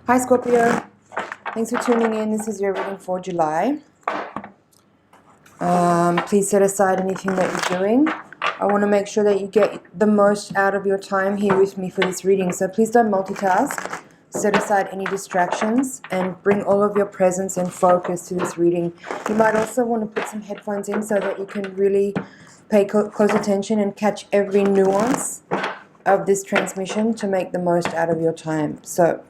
Hi Scorpio, thanks for tuning in. This is your reading for July. Please set aside anything that you're doing. I want to make sure that you get the most out of your time here with me for this reading. So please don't multitask. Set aside any distractions and bring all of your presence and focus to this reading. You might also want to put some headphones in so that you can really pay close attention and catch every nuance of this transmission to make the most out of your time. So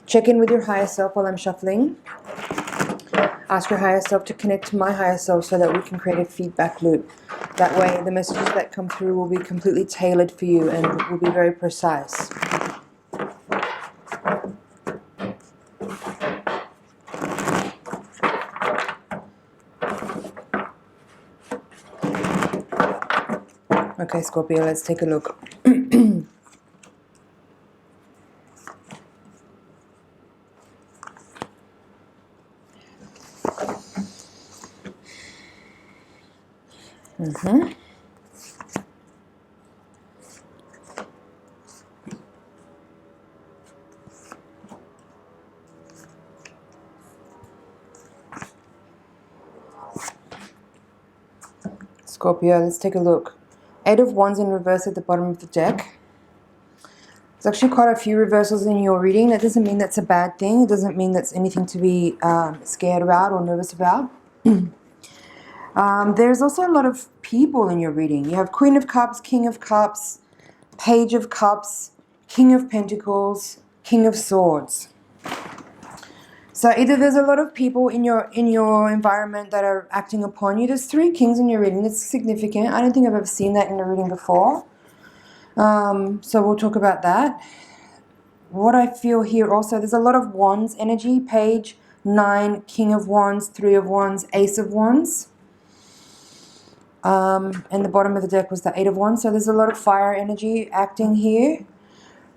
check in with your higher self while I'm shuffling. Ask your higher self to connect to my higher self so that we can create a feedback loop. That way the messages that come through will be completely tailored for you and will be very precise. Okay, Scorpio, let's take a look. Scorpio, let's take a look. 8 of Wands in reverse at the bottom of the deck. There's actually quite a few reversals in your reading. That doesn't mean that's a bad thing. It doesn't mean that's anything to be scared about or nervous about. There's also a lot of people in your reading. You have Queen of Cups, King of Cups, Page of Cups, King of Pentacles, King of Swords. So either there's a lot of people in your environment that are acting upon you. There's 3 kings in your reading. That's significant. I don't think I've ever seen that in a reading before. So we'll talk about that. What I feel here also, there's a lot of Wands energy. Page, 9, King of Wands, 3 of Wands, Ace of Wands. And the bottom of the deck was the 8 of Wands. So there's a lot of fire energy acting here.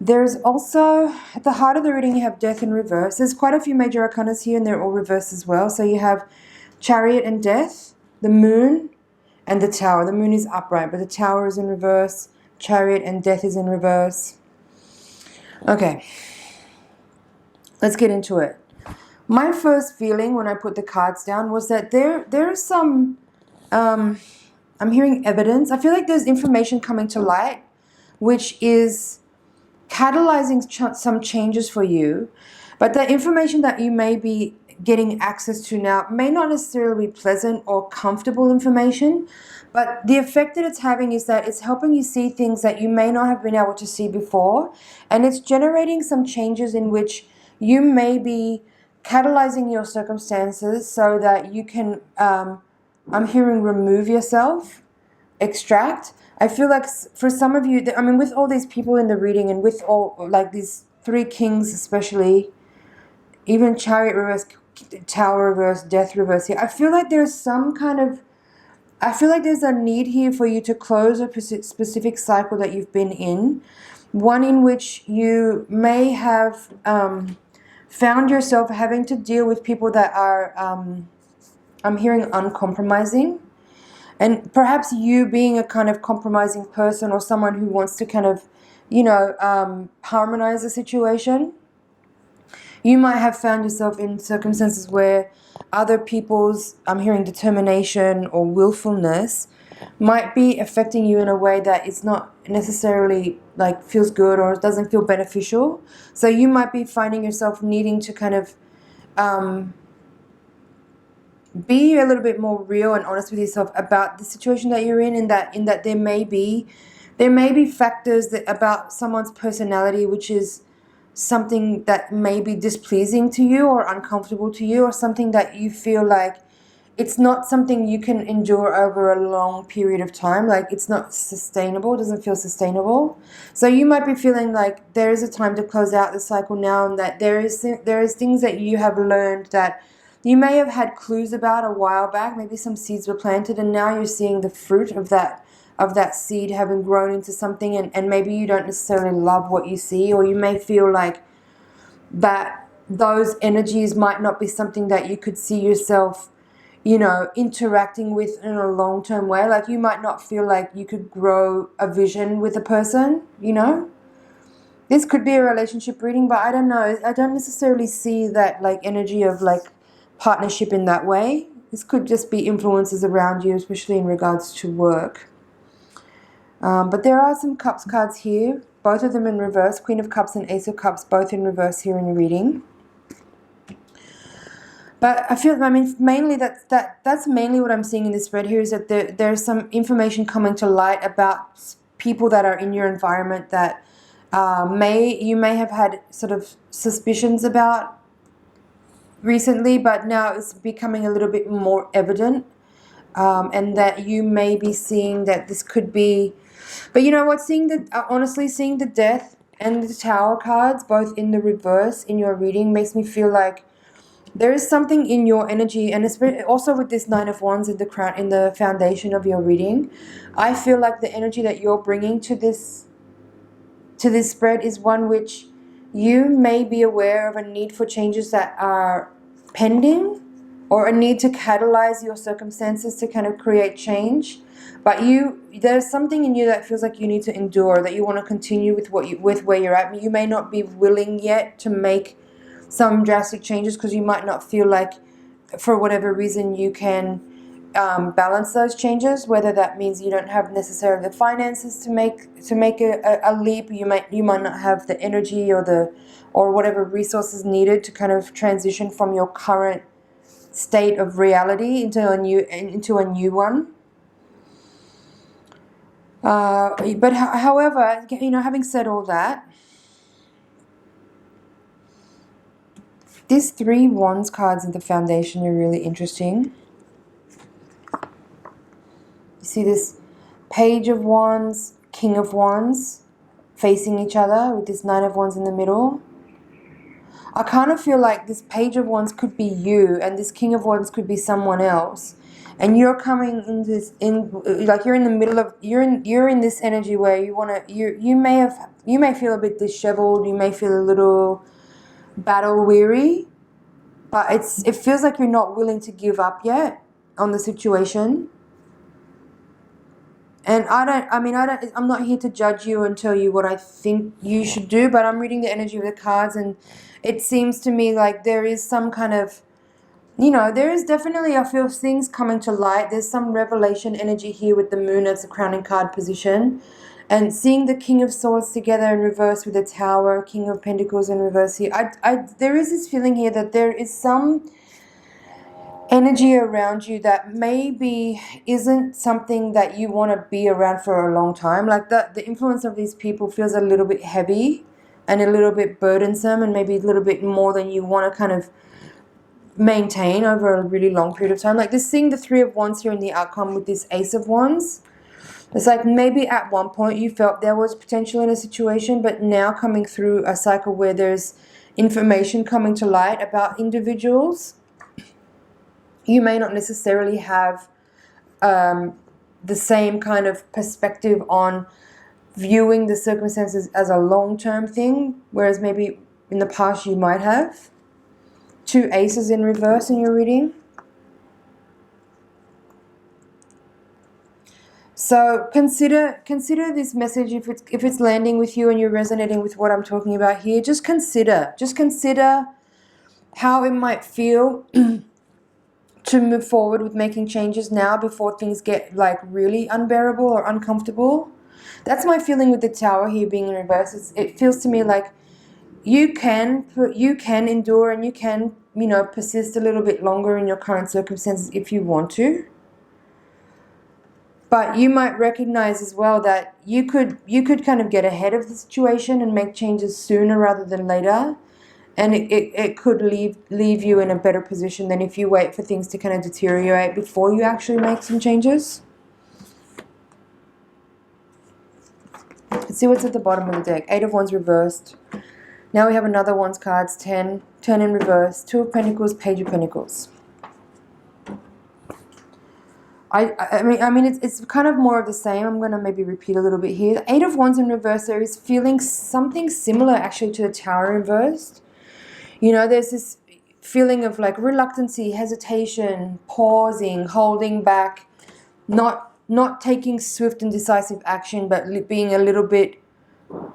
There's also, at the heart of the reading, you have Death in reverse. There's quite a few major arcanas here, and they're all reversed as well. So you have Chariot and Death, the Moon, and the Tower. The Moon is upright, but the Tower is in reverse. Chariot and Death is in reverse. Okay, let's get into it. My first feeling when I put the cards down was that there is some, I'm hearing evidence. I feel like there's information coming to light, which is catalyzing some changes for you, but the information that you may be getting access to now may not necessarily be pleasant or comfortable information, but the effect that it's having is that it's helping you see things that you may not have been able to see before, and it's generating some changes in which you may be catalyzing your circumstances so that you can, I'm hearing remove yourself, extract. I feel like for some of you, I mean, with all these people in the reading and with all, like these 3 kings especially, even Chariot reverse, Tower reverse, Death reverse here, I feel like there's some kind of, I feel like there's a need here for you to close a specific cycle that you've been in. One in which you may have found yourself having to deal with people that are, I'm hearing uncompromising. And perhaps you being a kind of compromising person or someone who wants to kind of, you know, harmonize the situation. You might have found yourself in circumstances where other people's, I'm hearing determination or willfulness, might be affecting you in a way that it's not necessarily like feels good or doesn't feel beneficial. So you might be finding yourself needing to kind of be a little bit more real and honest with yourself about the situation that you're in that there may be factors that about someone's personality which is something that may be displeasing to you or uncomfortable to you, or something that you feel like it's not something you can endure over a long period of time. Like it's not sustainable, it doesn't feel sustainable. So you might be feeling like there is a time to close out the cycle now, and that there is things that you have learned that you may have had clues about a while back. Maybe some seeds were planted and now you're seeing the fruit of that seed having grown into something, and maybe you don't necessarily love what you see, or you may feel like that those energies might not be something that you could see yourself, you know, interacting with in a long-term way. Like you might not feel like you could grow a vision with a person, you know. This could be a relationship reading, but I don't know. I don't necessarily see that like energy of like partnership in that way. This could just be influences around you, especially in regards to work. But there are some Cups cards here, both of them in reverse. Queen of Cups and Ace of Cups, both in reverse here in your reading. But I mean, mainly that's mainly what I'm seeing in this spread here, is that there's some information coming to light about people that are in your environment that you may have had sort of suspicions about recently, but now it's becoming a little bit more evident, and that you may be seeing that this could be. But you know what? Honestly, seeing the Death and the Tower cards both in the reverse in your reading makes me feel like there is something in your energy, and especially also with this Nine of Wands in the crown, in the foundation of your reading. I feel like the energy that you're bringing to this spread is one which you may be aware of a need for changes that are pending, or a need to catalyze your circumstances to kind of create change. But there's something in you that feels like you need to endure, that you want to continue with where you're at. You may not be willing yet to make some drastic changes because you might not feel like, for whatever reason, you can balance those changes. Whether that means you don't have necessarily the finances to make a leap, you might not have the energy or whatever resources needed to kind of transition from your current state of reality into a new one. But however, having said all that, these 3 Wands cards in the foundation are really interesting. You see this Page of Wands, King of Wands facing each other with this Nine of Wands in the middle. I kind of feel like this Page of Wands could be you, and this King of Wands could be someone else. And you're coming like you're in the middle of you're in this energy where you may feel a bit disheveled, you may feel a little battle weary, but it feels like you're not willing to give up yet on the situation. And I'm not here to judge you and tell you what I think you should do, but I'm reading the energy of the cards, and it seems to me like there is some kind of, there is definitely, I feel, things coming to light. There's some revelation energy here with the Moon as the crowning card position. And seeing the King of Swords together in reverse with the Tower, King of Pentacles in reverse here. There is this feeling here that there is some energy around you that maybe isn't something that you want to be around for a long time. Like the influence of these people feels a little bit heavy and a little bit burdensome, and maybe a little bit more than you want to kind of maintain over a really long period of time. Like this, seeing the 3 of Wands here in the outcome with this Ace of Wands. It's like maybe at one point you felt there was potential in a situation, but now coming through a cycle where there's information coming to light about individuals, you may not necessarily have the same kind of perspective on viewing the circumstances as a long-term thing, whereas maybe in the past you might have. 2 aces in reverse in your reading. So consider this message, if it's landing with you and you're resonating with what I'm talking about here. Just consider how it might feel to move forward with making changes now before things get like really unbearable or uncomfortable. That's my feeling with the Tower here being in reverse. It feels to me like you can endure, and you can persist a little bit longer in your current circumstances if you want to. But you might recognize as well that you could kind of get ahead of the situation and make changes sooner rather than later. And it could leave you in a better position than if you wait for things to kind of deteriorate before you actually make some changes. Let's see what's at the bottom of the deck. 8 of Wands reversed. Now we have another Wands cards, 10 in reverse, 2 of Pentacles, Page of Pentacles. I mean, it's kind of more of the same. I'm going to maybe repeat a little bit here. The 8 of Wands in reverse, there is feeling something similar actually to the Tower reversed. There's this feeling of like reluctancy, hesitation, pausing, holding back, not taking swift and decisive action, but being a little bit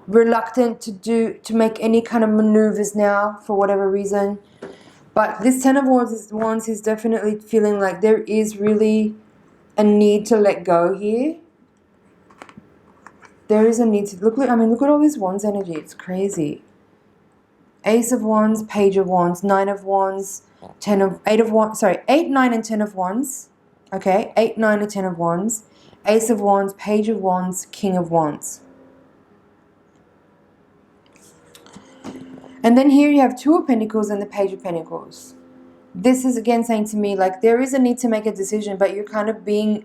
reluctant to make any kind of maneuvers now for whatever reason. But this Ten of Wands is definitely feeling like there is really a need to let go here. There is a need to look at all this Wands energy. It's crazy. Ace of Wands, Page of Wands, Nine of Wands, 8, 9 and 10 of Wands. Okay, 8, 9 and 10 of Wands, Ace of Wands, Page of Wands, King of Wands. And then here you have Two of Pentacles and the Page of Pentacles. This is again saying to me, like, there is a need to make a decision, but you're kind of being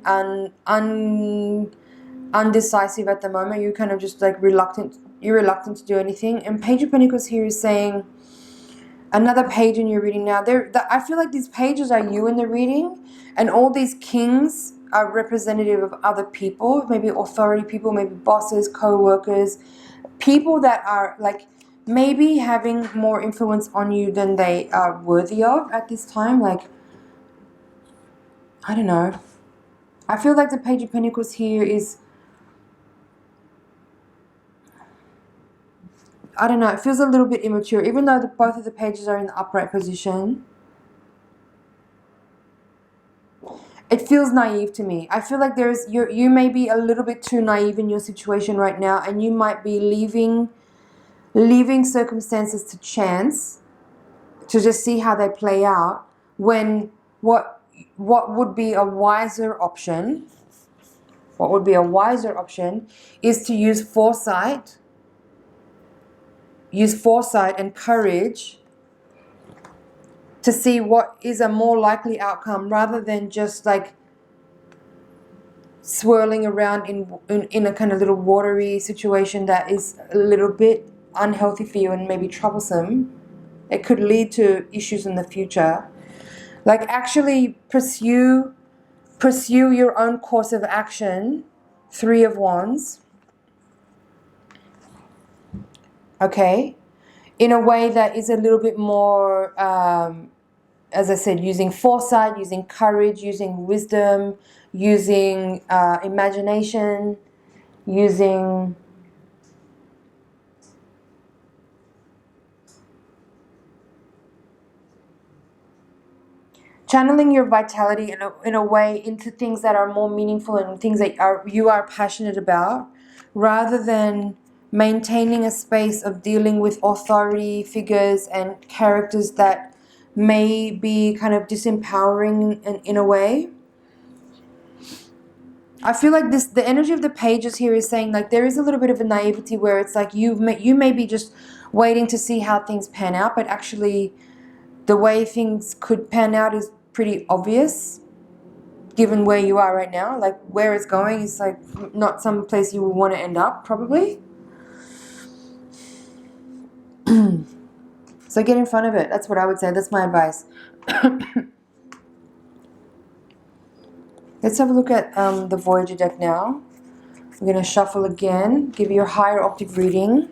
undecisive at the moment. You're kind of just like reluctant. You're reluctant to do anything. And Page of Pentacles here is saying another page in your reading now. I feel like these pages are you in the reading, and all these kings are representative of other people, maybe authority people, maybe bosses, co-workers, people that are like maybe having more influence on you than they are worthy of at this time. Like, I don't know. I feel like the Page of Pentacles here is, I don't know, it feels a little bit immature, even though both of the pages are in the upright position. It feels naive to me. I feel like you may be a little bit too naive in your situation right now, and you might be leaving circumstances to chance, to just see how they play out, when what would be a wiser option, is to use foresight and courage to see what is a more likely outcome, rather than just like swirling around in a kind of little watery situation that is a little bit unhealthy for you and maybe troublesome. It could lead to issues in the future. Like, actually pursue your own course of action. Three of Wands. Okay, in a way that is a little bit more, as I said, using foresight, using courage, using wisdom, using imagination, using channeling your vitality in a way into things that are more meaningful and things that you are passionate about, rather than maintaining a space of dealing with authority figures and characters that may be kind of disempowering in a way. I feel like the energy of the pages here is saying, like, there is a little bit of a naivety where it's like you may be just waiting to see how things pan out, but actually the way things could pan out is pretty obvious given where you are right now. Like, where it's going is like not some place you would want to end up, probably. So get in front of it. That's what I would say. That's my advice. Let's have a look at the Voyager deck now. We're going to shuffle again, give you a higher octave reading.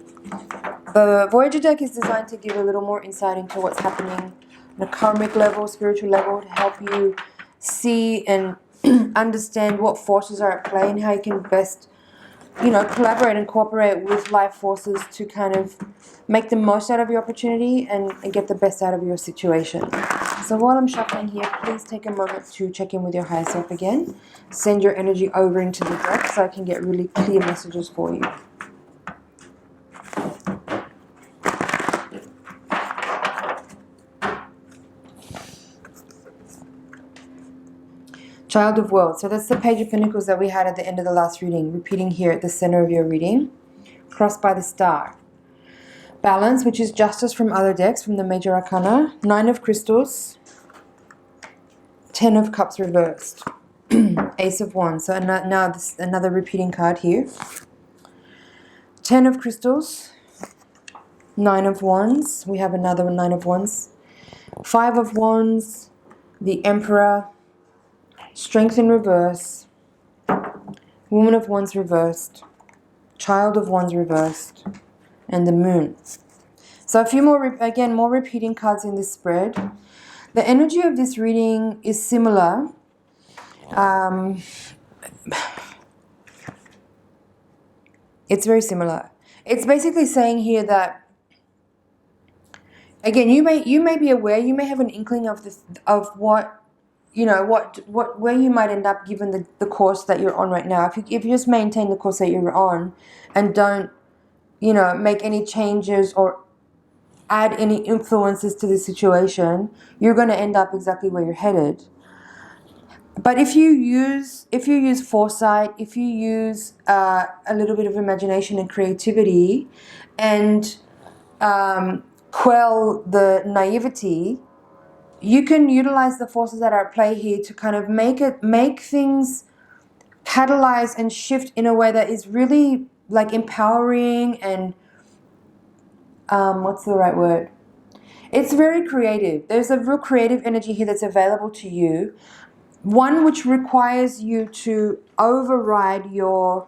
The Voyager deck is designed to give a little more insight into what's happening on a karmic level, spiritual level, to help you see and understand what forces are at play and how you can best, collaborate and cooperate with life forces to kind of make the most out of your opportunity and get the best out of your situation. So while I'm shuffling here, please take a moment to check in with your higher self again. Send your energy over into the deck so I can get really clear messages for you. Child of Worlds. So that's the Page of Pentacles that we had at the end of the last reading. Repeating here at the center of your reading. Crossed by the Star. Balance, which is Justice from other decks, from the Major Arcana. Nine of Crystals. 10 of Cups reversed. Ace of Wands. So now this another repeating card here. 10 of Crystals. 9 of Wands. We have another 9 of Wands. 5 of Wands. The Emperor. Strength in reverse, Woman of Wands reversed, Child of Wands reversed, and the Moon. So a few more, more repeating cards in this spread. The energy of this reading is similar. It's very similar. it's basically saying here that, again, you may be aware, you may have an inkling of this, of what, you know, where you might end up given the course that you're on right now. If you just maintain the course that you're on and don't, you know, make any changes or add any influences to the situation, you're going to end up exactly where you're headed. But if you use foresight, if you use a little bit of imagination and creativity, and quell the naivety, you can utilize the forces that are at play here to kind of make things catalyze and shift in a way that is really like empowering and what's the right word? It's very creative. There's a real creative energy here that's available to you. One which requires you to override your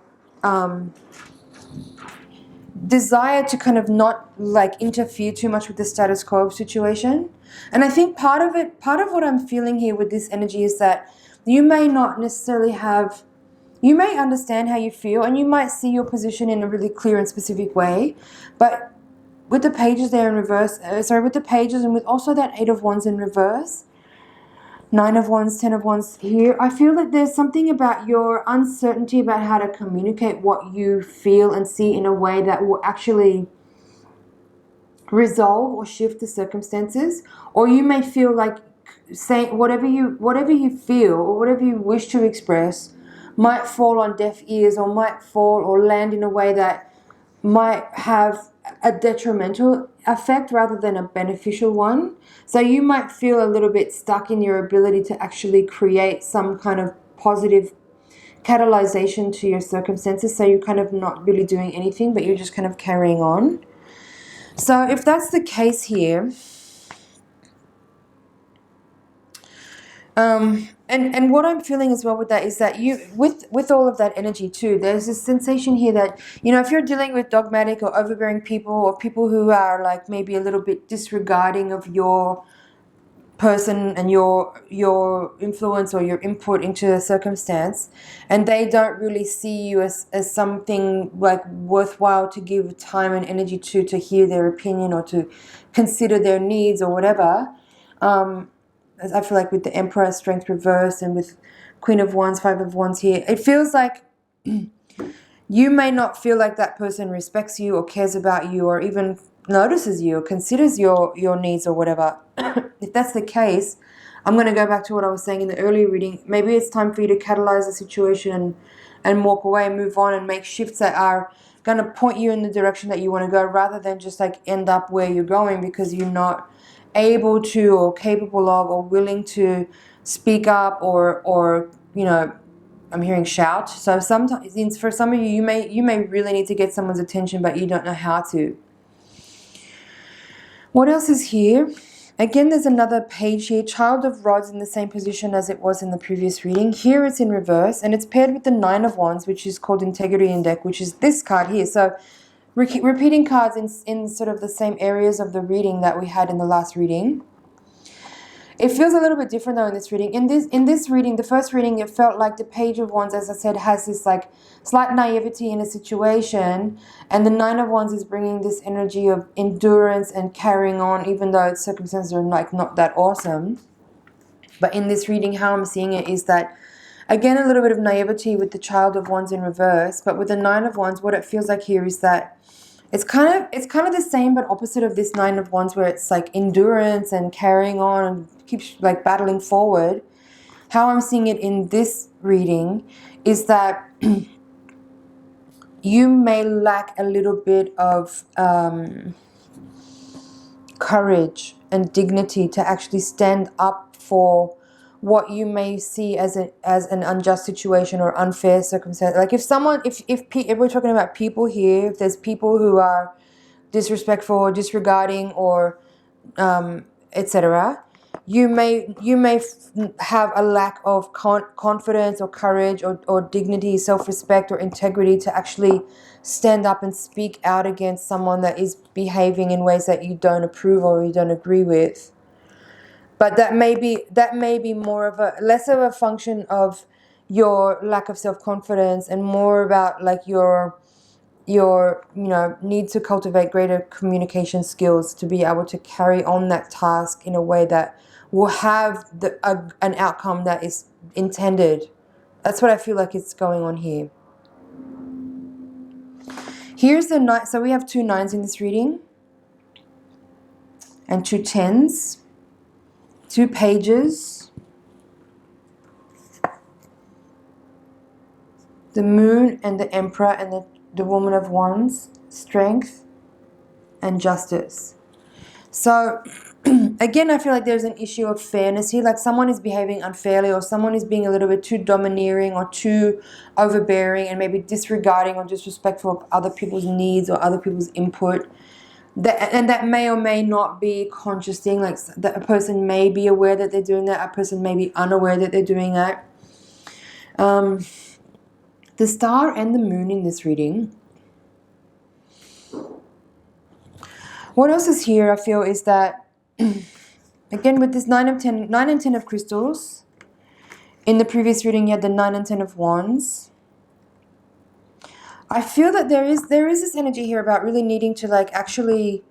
desire to kind of not like interfere too much with the status quo situation. And I think part of what I'm feeling here with this energy is that you may not necessarily have, you may understand how you feel and you might see your position in a really clear and specific way, but with the pages there in reverse, with the pages and with also that 8 of Wands in reverse, 9 of Wands, 10 of Wands here, I feel that there's something about your uncertainty about how to communicate what you feel and see in a way that will actually resolve or shift the circumstances. Or you may feel like saying whatever you feel or whatever you wish to express might fall on deaf ears or might fall or land in a way that might have a detrimental effect rather than a beneficial one. So you might feel a little bit stuck in your ability to actually create some kind of positive catalyzation to your circumstances. So you're kind of not really doing anything, but you're just kind of carrying on. So if that's the case here, and what I'm feeling as well with that is that you, with all of that energy too, there's this sensation here that, you know, if you're dealing with dogmatic or overbearing people or people who are like maybe a little bit disregarding of your person and your influence or your input into a circumstance, and they don't really see you as something like worthwhile to give time and energy to hear their opinion or to consider their needs or whatever, I feel like with the Emperor, Strength reversed, and with Queen of Wands, 5 of Wands here, it feels like you may not feel like that person respects you or cares about you or even notices you or considers your needs or whatever. If that's the case, I'm going to go back to what I was saying in the earlier reading. Maybe it's time for you to catalyze the situation and walk away and move on and make shifts that are going to point you in the direction that you want to go, rather than just like end up where you're going because you're not able to or capable of or willing to speak up or you know, I'm hearing shout. So sometimes for some of you, you may really need to get someone's attention, but you don't know how to. What else is here? Again, there's another page here, Child of Rods, in the same position as it was in the previous reading. Here it's in reverse, and it's paired with the 9 of Wands, which is called Integrity in Deck, which is this card here. So repeating cards in sort of the same areas of the reading that we had in the last reading. It feels a little bit different though in this reading. In this reading, the first reading, it felt like the Page of Wands, as I said, has this like slight naivety in a situation, and the 9 of Wands is bringing this energy of endurance and carrying on, even though circumstances are like not that awesome. But in this reading, how I'm seeing it is that, again, a little bit of naivety with the Child of Wands in reverse, but with the 9 of Wands, what it feels like here is that it's kind of the same but opposite of this 9 of Wands, where it's like endurance and carrying on and keeps like battling forward. How I'm seeing it in this reading is that you may lack a little bit of courage and dignity to actually stand up for what you may see as an unjust situation or unfair circumstance. Like if we're talking about people here, if there's people who are disrespectful or disregarding or etc., you may have a lack of confidence or courage or dignity, self-respect or integrity to actually stand up and speak out against someone that is behaving in ways that you don't approve or you don't agree with. But that may be more of less of a function of your lack of self-confidence and more about like your your need to cultivate greater communication skills to be able to carry on that task in a way that will have an outcome that is intended. That's what I feel like is going on here. Here's the 9. So we have 2 9s in this reading and 2 10s, 2 pages, the moon and the emperor and the woman of wands, strength and justice. So again, I feel like there's an issue of fairness here, like someone is behaving unfairly, or someone is being a little bit too domineering or too overbearing and maybe disregarding or disrespectful of other people's needs or other people's input. And that may or may not be conscious thing, like that a person may be aware that they're doing that, a person may be unaware that they're doing that. The star and the moon in this reading. What else is here, I feel, is that again with this 9 and 10 of crystals. In the previous reading you had the 9 and 10 of wands. I feel that there is this energy here about really needing to like actually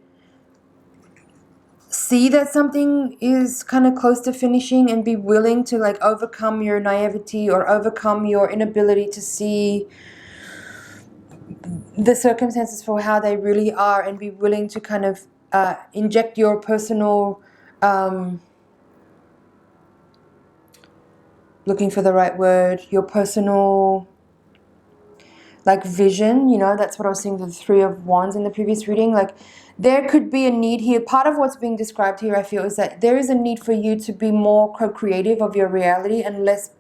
see that something is kind of close to finishing and be willing to like overcome your naivety or overcome your inability to see the circumstances for how they really are, and be willing to kind of inject your personal looking for the right word, your personal like vision, that's what I was seeing with the 3 of wands in the previous reading. Like there could be a need here. Part of what's being described here, I feel, is that there is a need for you to be more co-creative of your reality and less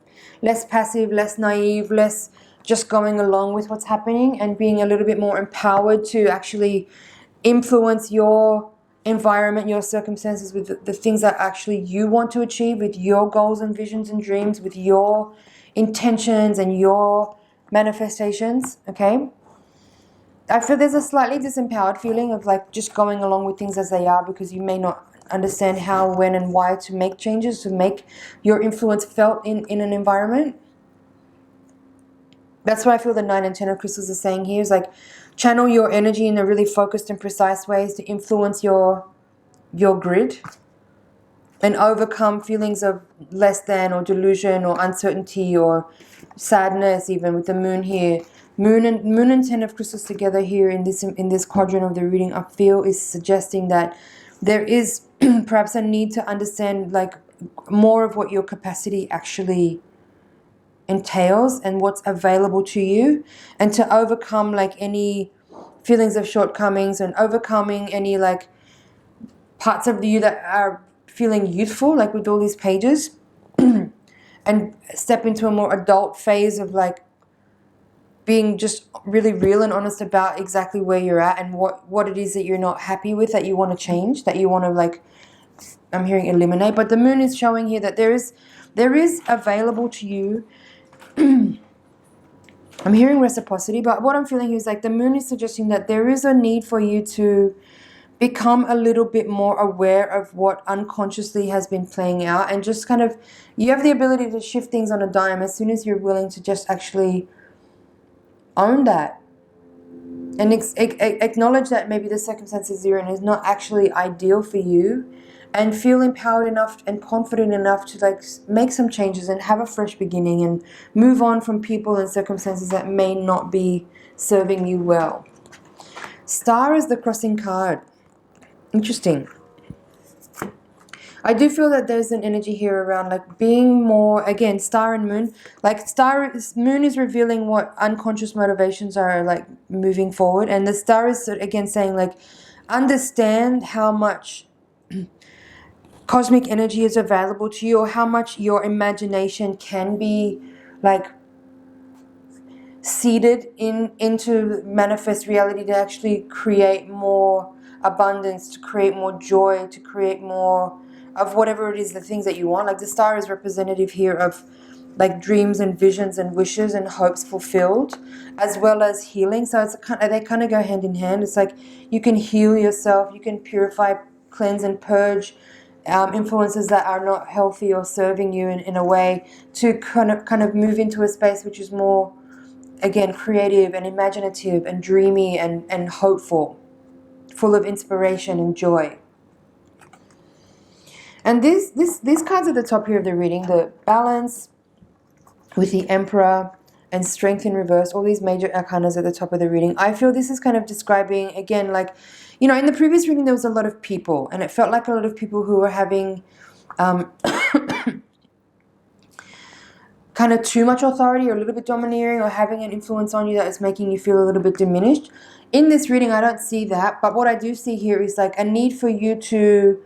passive, less naive, less just going along with what's happening, and being a little bit more empowered to actually influence your environment, your circumstances with the things that actually you want to achieve, with your goals and visions and dreams, with your intentions and your manifestations. Okay, I feel there's a slightly disempowered feeling of like just going along with things as they are, because you may not understand how, when and why to make changes, to make your influence felt in an environment. That's what I feel the 9 and 10 of crystals are saying here, is like channel your energy in a really focused and precise ways to influence your grid and overcome feelings of less than or delusion or uncertainty or sadness. Even with the moon here, moon and 10 of crystals together here in this quadrant of the reading, I feel is suggesting that there is perhaps a need to understand like more of what your capacity actually entails and what's available to you, and to overcome like any feelings of shortcomings and overcoming any like parts of you that are feeling youthful, like with all these pages, and step into a more adult phase of like being just really real and honest about exactly where you're at and what it is that you're not happy with, that you want to change, that you want to like, I'm hearing eliminate. But the moon is showing here that there is available to you. I'm hearing reciprocity, but what I'm feeling is like the moon is suggesting that there is a need for you to become a little bit more aware of what unconsciously has been playing out, and just kind of, you have the ability to shift things on a dime as soon as you're willing to just actually own that and acknowledge that maybe the circumstances you're in is not actually ideal for you, and feel empowered enough and confident enough to like make some changes and have a fresh beginning and move on from people and circumstances that may not be serving you well. Star is the crossing card. Interesting. I do feel that there's an energy here around like being more, again, star and moon. Like moon is revealing what unconscious motivations are like moving forward, and the star is again saying like understand how much cosmic energy is available to you, or how much your imagination can be like seeded into manifest reality to actually create more abundance, to create more joy, to create more of whatever it is, the things that you want. Like the star is representative here of like dreams and visions and wishes and hopes fulfilled, as well as healing. So it's they kind of go hand in hand. It's like you can heal yourself, you can purify, cleanse and purge influences that are not healthy or serving you in a way, to kind of move into a space which is more again, creative and imaginative and dreamy and hopeful, full of inspiration and joy. And these cards at the top here of the reading, the Balance with the Emperor and Strength in reverse, all these major arcanas at the top of the reading. I feel this is kind of describing, again, like, you know, in the previous reading there was a lot of people, and it felt like a lot of people who were having kind of too much authority or a little bit domineering or having an influence on you that is making you feel a little bit diminished. In this reading, I don't see that, but what I do see here is like a need for you to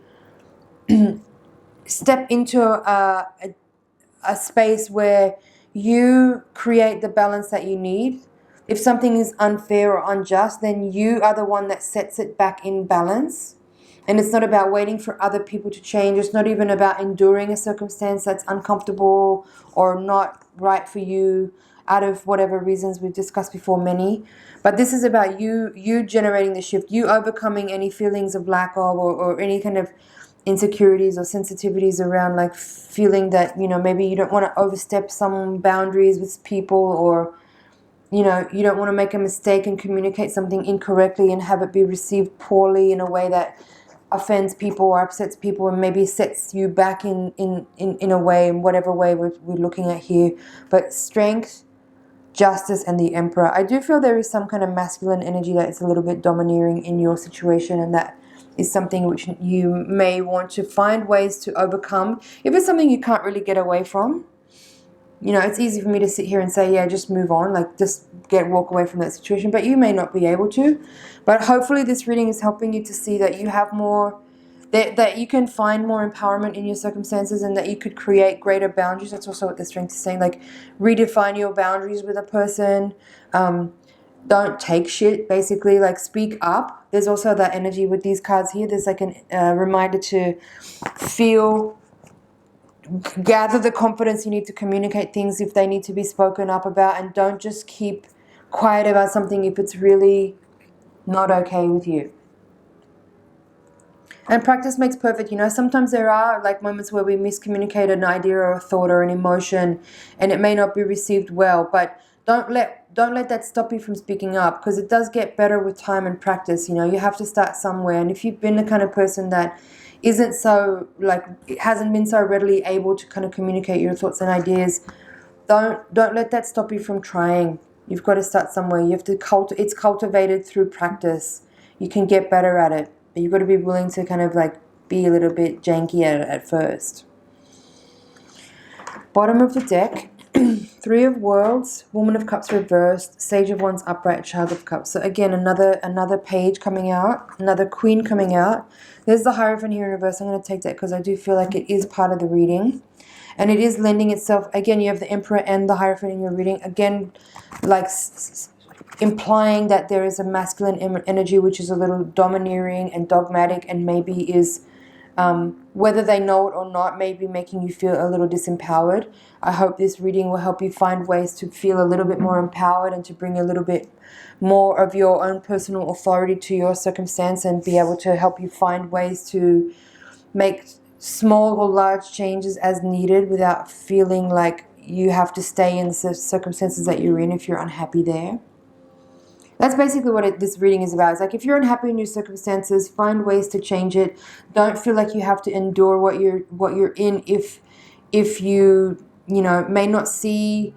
step into a space where you create the balance that you need. If something is unfair or unjust, then you are the one that sets it back in balance. And it's not about waiting for other people to change. It's not even about enduring a circumstance that's uncomfortable or not right for you out of whatever reasons we've discussed before, many. But this is about you generating the shift, you overcoming any feelings of lack of or any kind of insecurities or sensitivities around like feeling that, you know, maybe you don't want to overstep some boundaries with people, or, you know, you don't want to make a mistake and communicate something incorrectly and have it be received poorly in a way that offends people or upsets people and maybe sets you back in a way, in whatever way we're looking at here. But Strength, Justice, and the Emperor. I do feel there is some kind of masculine energy that is a little bit domineering in your situation, and that is something which you may want to find ways to overcome. If it's something you can't really get away from, you know, it's easy for me to sit here and say, yeah, just move on, like just walk away from that situation, but you may not be able to. But hopefully this reading is helping you to see that you have more, that you can find more empowerment in your circumstances, and that you could create greater boundaries. That's also what the Strength is saying, like redefine your boundaries with a person. Don't take shit, basically, like speak up. There's also that energy with these cards here. There's like a reminder to gather the confidence you need to communicate things if they need to be spoken up about, and don't just keep quiet about something if it's really not okay with you. And practice makes perfect. You know, sometimes there are like moments where we miscommunicate an idea or a thought or an emotion, and it may not be received well, but don't let that stop you from speaking up, because it does get better with time and practice. You know, you have to start somewhere. And if you've been the kind of person that isn't so, like, hasn't been so readily able to kind of communicate your thoughts and ideas, don't let that stop you from trying. You've got to start somewhere. You have to it's cultivated through practice. You can get better at it, but you've got to be willing to kind of like be a little bit janky at it at first. Bottom of the deck, Three of Worlds, Woman of Cups reversed, Sage of Wands upright, Child of Cups. So again, another page coming out, another Queen coming out. There's the Hierophant here in reverse. I'm going to take that because I do feel like it is part of the reading. And it is lending itself, again, you have the Emperor and the Hierophant in your reading. Again, like implying that there is a masculine energy which is a little domineering and dogmatic, and maybe is, whether they know it or not, maybe making you feel a little disempowered. I hope this reading will help you find ways to feel a little bit more empowered and to bring a little bit more of your own personal authority to your circumstance, and be able to help you find ways to make small or large changes as needed without feeling like you have to stay in the circumstances that you're in if you're unhappy there. That's basically what this reading is about. It's like, if you're unhappy in your circumstances, find ways to change it. Don't feel like you have to endure what you're in if you know, may not see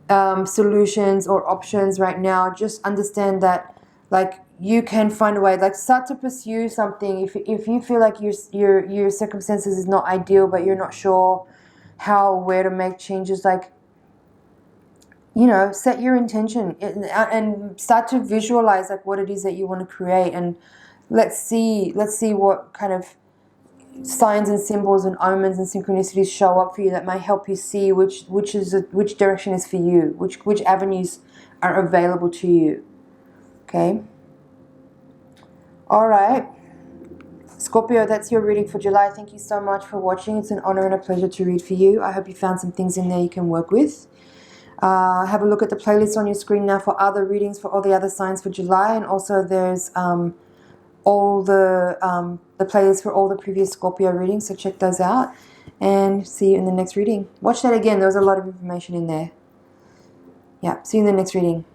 solutions or options right now. Just understand that, like, you can find a way. Like, start to pursue something. If you feel like your circumstances is not ideal, but you're not sure how or where to make changes, like, you know, set your intention and start to visualize like what it is that you want to create, and let's see what kind of signs and symbols and omens and synchronicities show up for you that may help you see which direction is for you, which avenues are available to you. Okay. All right, Scorpio, that's your reading for July. Thank you so much for watching. It's an honor and a pleasure to read for you. I hope you found some things in there you can work with. Have a look at the playlist on your screen now for other readings for all the other signs for July, and also there's all the playlist for all the previous Scorpio readings, so check those out, and see you in the next reading. Watch that again. There was a lot of information in there. Yeah, see you in the next reading.